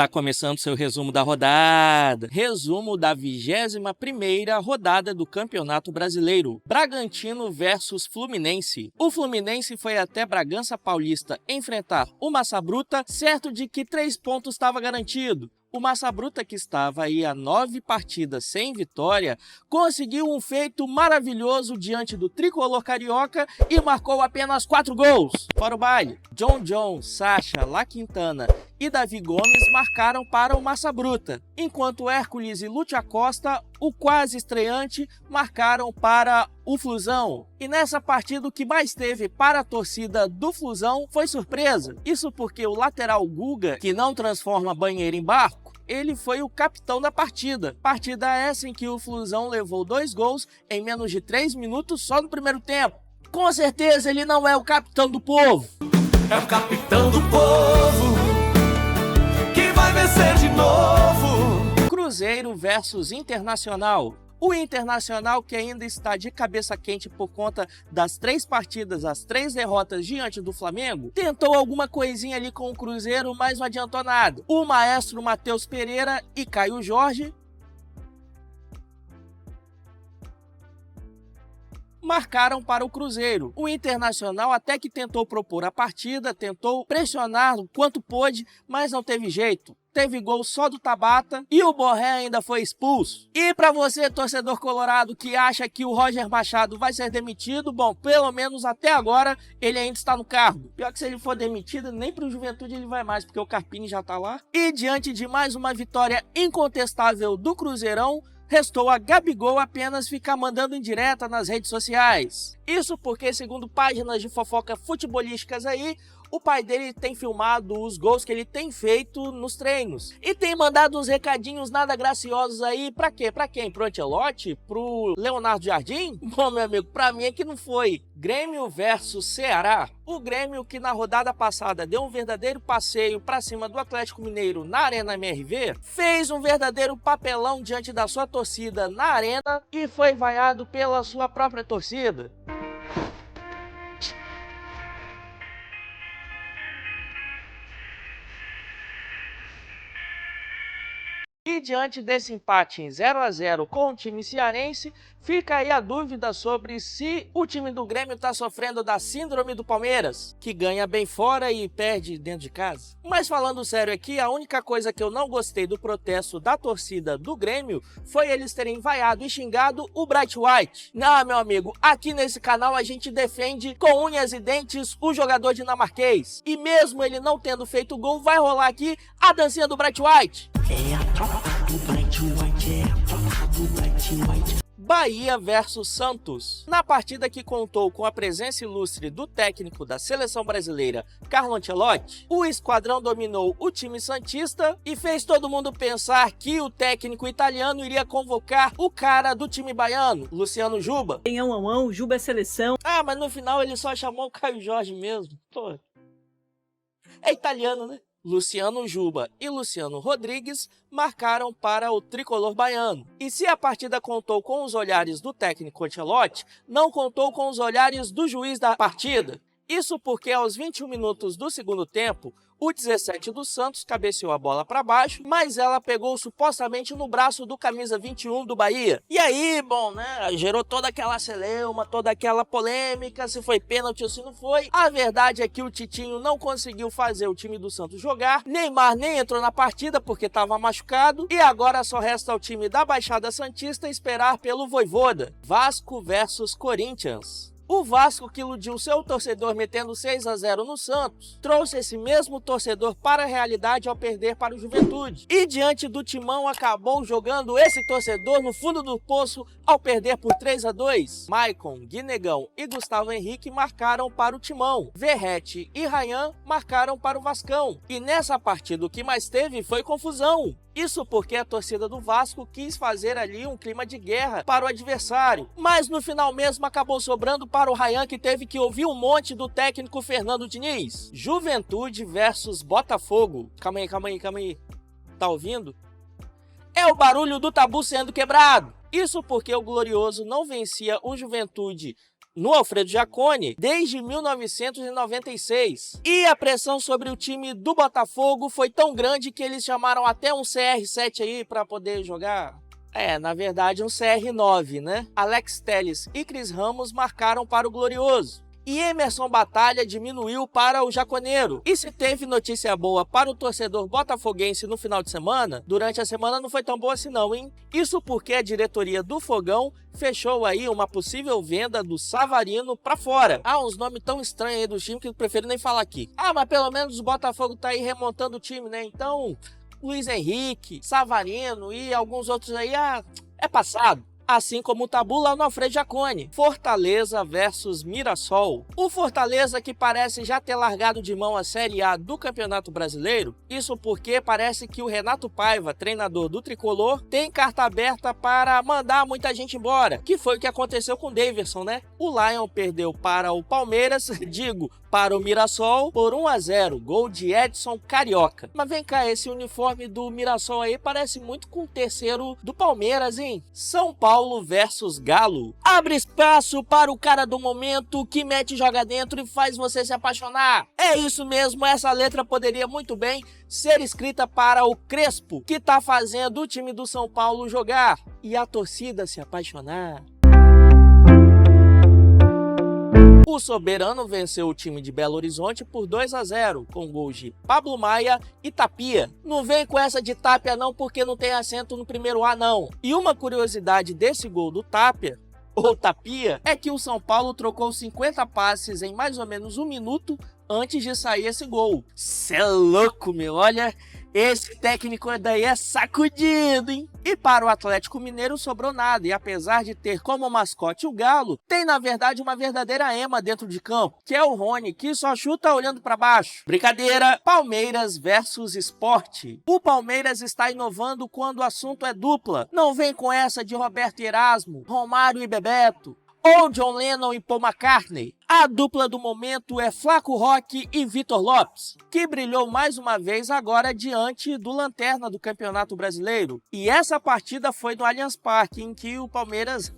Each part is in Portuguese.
Tá começando seu resumo da rodada. Resumo da 21ª rodada do Campeonato Brasileiro. Bragantino versus Fluminense. O Fluminense foi até Bragança Paulista enfrentar o Massa Bruta, certo de que 3 pontos estava garantido. O Massa Bruta, que estava aí a 9 partidas sem vitória, conseguiu um feito maravilhoso diante do tricolor carioca e marcou apenas 4 gols. Fora o baile, John, Sacha, La Quintana e Davi Gomes marcaram para o Massa Bruta, enquanto Hércules e Lúcio Acosta, o quase estreante, marcaram para o Flusão. E nessa partida o que mais teve para a torcida do Flusão foi surpresa. Isso porque o lateral Guga, que não transforma banheiro em barco, ele foi o capitão da partida. Partida essa em que o Flusão levou 2 gols em menos de 3 minutos só no primeiro tempo. Com certeza ele não é o capitão do povo. É o capitão do povo que vai vencer de novo. Cruzeiro versus Internacional. O Internacional, que ainda está de cabeça quente por conta das 3 partidas, as 3 derrotas diante do Flamengo, tentou alguma coisinha ali com o Cruzeiro, mas não adiantou nada. O maestro Matheus Pereira e Caio Jorge marcaram para o Cruzeiro. O Internacional até que tentou propor a partida, tentou pressionar o quanto pôde, mas não teve jeito. Teve gol só do Tabata e o Borré ainda foi expulso. E para você, torcedor colorado, que acha que o Roger Machado vai ser demitido, bom, pelo menos até agora ele ainda está no cargo. Pior que se ele for demitido, nem para o Juventude ele vai mais, porque o Carpini já está lá. E diante de mais uma vitória incontestável do Cruzeirão, restou a Gabigol apenas ficar mandando indireta nas redes sociais. Isso porque, segundo páginas de fofoca futebolísticas aí, o pai dele tem filmado os gols que ele tem feito nos treinos. E tem mandado uns recadinhos nada graciosos aí, pra quê? Pra quem? Pro Ancelotti? Pro Leonardo Jardim? Bom, meu amigo, pra mim é que não foi. Grêmio versus Ceará. O Grêmio, que na rodada passada deu um verdadeiro passeio pra cima do Atlético Mineiro na Arena MRV, fez um verdadeiro papelão diante da sua torcida na arena e foi vaiado pela sua própria torcida. E diante desse empate em 0 a 0 com o time cearense, fica aí a dúvida sobre se o time do Grêmio está sofrendo da síndrome do Palmeiras, que ganha bem fora e perde dentro de casa. Mas falando sério aqui, a única coisa que eu não gostei do protesto da torcida do Grêmio foi eles terem vaiado e xingado o Bright White. Não, meu amigo, aqui nesse canal a gente defende com unhas e dentes o jogador dinamarquês. E mesmo ele não tendo feito gol, vai rolar aqui a dancinha do Bright White. É a tropa do Bright White, é a tropa do Bright White. Bahia versus Santos. Na partida que contou com a presença ilustre do técnico da seleção brasileira, Carlo Ancelotti, o esquadrão dominou o time santista e fez todo mundo pensar que o técnico italiano iria convocar o cara do time baiano, Luciano Juba. Juba é seleção. Ah, mas no final ele só chamou o Caio Jorge mesmo. Pô, é italiano, né? Luciano Juba e Luciano Rodrigues marcaram para o tricolor baiano. E se a partida contou com os olhares do técnico Ancelotti, não contou com os olhares do juiz da partida. Isso porque aos 21 minutos do segundo tempo, o 17 do Santos cabeceou a bola para baixo, mas ela pegou supostamente no braço do camisa 21 do Bahia. E aí, bom, né, gerou toda aquela celeuma, toda aquela polêmica, se foi pênalti ou se não foi. A verdade é que o Titinho não conseguiu fazer o time do Santos jogar, Neymar nem entrou na partida porque estava machucado, e agora só resta ao time da Baixada Santista esperar pelo Vojvoda. Vasco versus Corinthians. O Vasco, que iludiu seu torcedor metendo 6 a 0 no Santos, trouxe esse mesmo torcedor para a realidade ao perder para o Juventude. E diante do Timão acabou jogando esse torcedor no fundo do poço ao perder por 3 a 2. Maicon, Guinegão e Gustavo Henrique marcaram para o Timão. Verrete e Ryan marcaram para o Vascão. E nessa partida o que mais teve foi confusão. Isso porque a torcida do Vasco quis fazer ali um clima de guerra para o adversário. Mas no final mesmo acabou sobrando para o Ryan, que teve que ouvir um monte do técnico Fernando Diniz. Juventude versus Botafogo. Calma aí. Tá ouvindo? É o barulho do tabu sendo quebrado. Isso porque o Glorioso não vencia o Juventude no Alfredo Jaconi desde 1996. E a pressão sobre o time do Botafogo foi tão grande que eles chamaram até um CR7 aí para poder jogar. Na verdade um CR9, né? Alex Telles e Cris Ramos marcaram para o Glorioso. E Emerson Batalha diminuiu para o Jaconeiro. E se teve notícia boa para o torcedor botafoguense no final de semana, durante a semana não foi tão boa assim não, hein? Isso porque a diretoria do Fogão fechou aí uma possível venda do Savarino para fora. Uns nomes tão estranhos aí do time que eu prefiro nem falar aqui. Mas pelo menos o Botafogo tá aí remontando o time, né? Então, Luiz Henrique, Savarino e alguns outros aí, é passado. Assim como o tabu lá no Alfredo Jaconi. Fortaleza versus Mirassol. O Fortaleza, que parece já ter largado de mão a Série A do Campeonato Brasileiro, isso porque parece que o Renato Paiva, treinador do Tricolor, tem carta aberta para mandar muita gente embora, que foi o que aconteceu com o Daverson, né? O Lion perdeu para o Palmeiras, para o Mirassol, por 1-0, gol de Edson Carioca. Mas vem cá, esse uniforme do Mirassol aí parece muito com o terceiro do Palmeiras, hein? São Paulo versus Galo. Abre espaço para o cara do momento que mete e joga dentro e faz você se apaixonar. É isso mesmo, essa letra poderia muito bem ser escrita para o Crespo, que tá fazendo o time do São Paulo jogar e a torcida se apaixonar. O Soberano venceu o time de Belo Horizonte por 2-0, com gols de Pablo Maia e Tapia. Não vem com essa de Tapia não, porque não tem acento no primeiro A não. E uma curiosidade desse gol do Tapia, ou Tapia, é que o São Paulo trocou 50 passes em mais ou menos 1 minuto antes de sair esse gol. Cê é louco, meu, olha... Esse técnico daí é sacudido, hein? E para o Atlético Mineiro sobrou nada, e apesar de ter como mascote o Galo, tem na verdade uma verdadeira ema dentro de campo, que é o Rony, que só chuta olhando para baixo. Brincadeira! Palmeiras versus Sport. O Palmeiras está inovando quando o assunto é dupla. Não vem com essa de Roberto e Erasmo, Romário e Bebeto, ou John Lennon e Paul McCartney. A dupla do momento é Flaco Roque e Vitor Lopes, que brilhou mais uma vez agora diante do Lanterna do Campeonato Brasileiro. E essa partida foi no Allianz Parque, em que o Palmeiras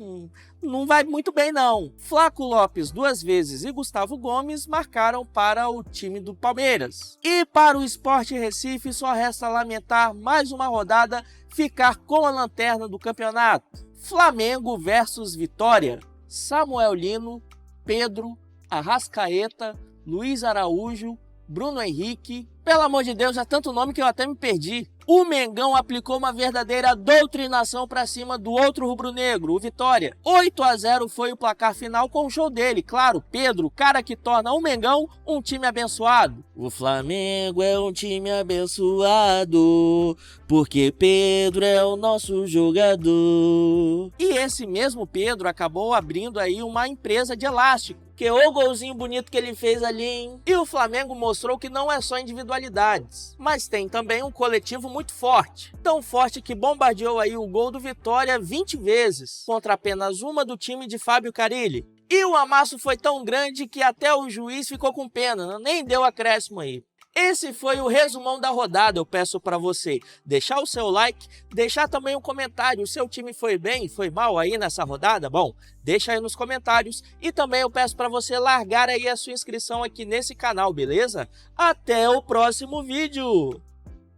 não vai muito bem não. Flaco Lopes 2 vezes e Gustavo Gomes marcaram para o time do Palmeiras. E para o Sport Recife só resta lamentar mais uma rodada ficar com a Lanterna do campeonato. Flamengo versus Vitória. Samuel Lino, Pedro, Arrascaeta, Luiz Araújo, Bruno Henrique. Pelo amor de Deus, é tanto nome que eu até me perdi. O Mengão aplicou uma verdadeira doutrinação para cima do outro rubro-negro, o Vitória. 8-0 foi o placar final com o show dele, claro, Pedro, o cara que torna o Mengão um time abençoado. O Flamengo é um time abençoado, porque Pedro é o nosso jogador. E esse mesmo Pedro acabou abrindo aí uma empresa de elástico. Que o golzinho bonito que ele fez ali, hein? E o Flamengo mostrou que não é só individualidades, mas tem também um coletivo muito forte. Tão forte que bombardeou aí o gol do Vitória 20 vezes, contra apenas uma do time de Fábio Carille. E o amasso foi tão grande que até o juiz ficou com pena, nem deu acréscimo aí. Esse foi o resumão da rodada. Eu peço para você deixar o seu like, deixar também um comentário. O seu time foi bem, foi mal aí nessa rodada? Bom, deixa aí nos comentários. E também eu peço para você largar aí a sua inscrição aqui nesse canal, beleza? Até o próximo vídeo!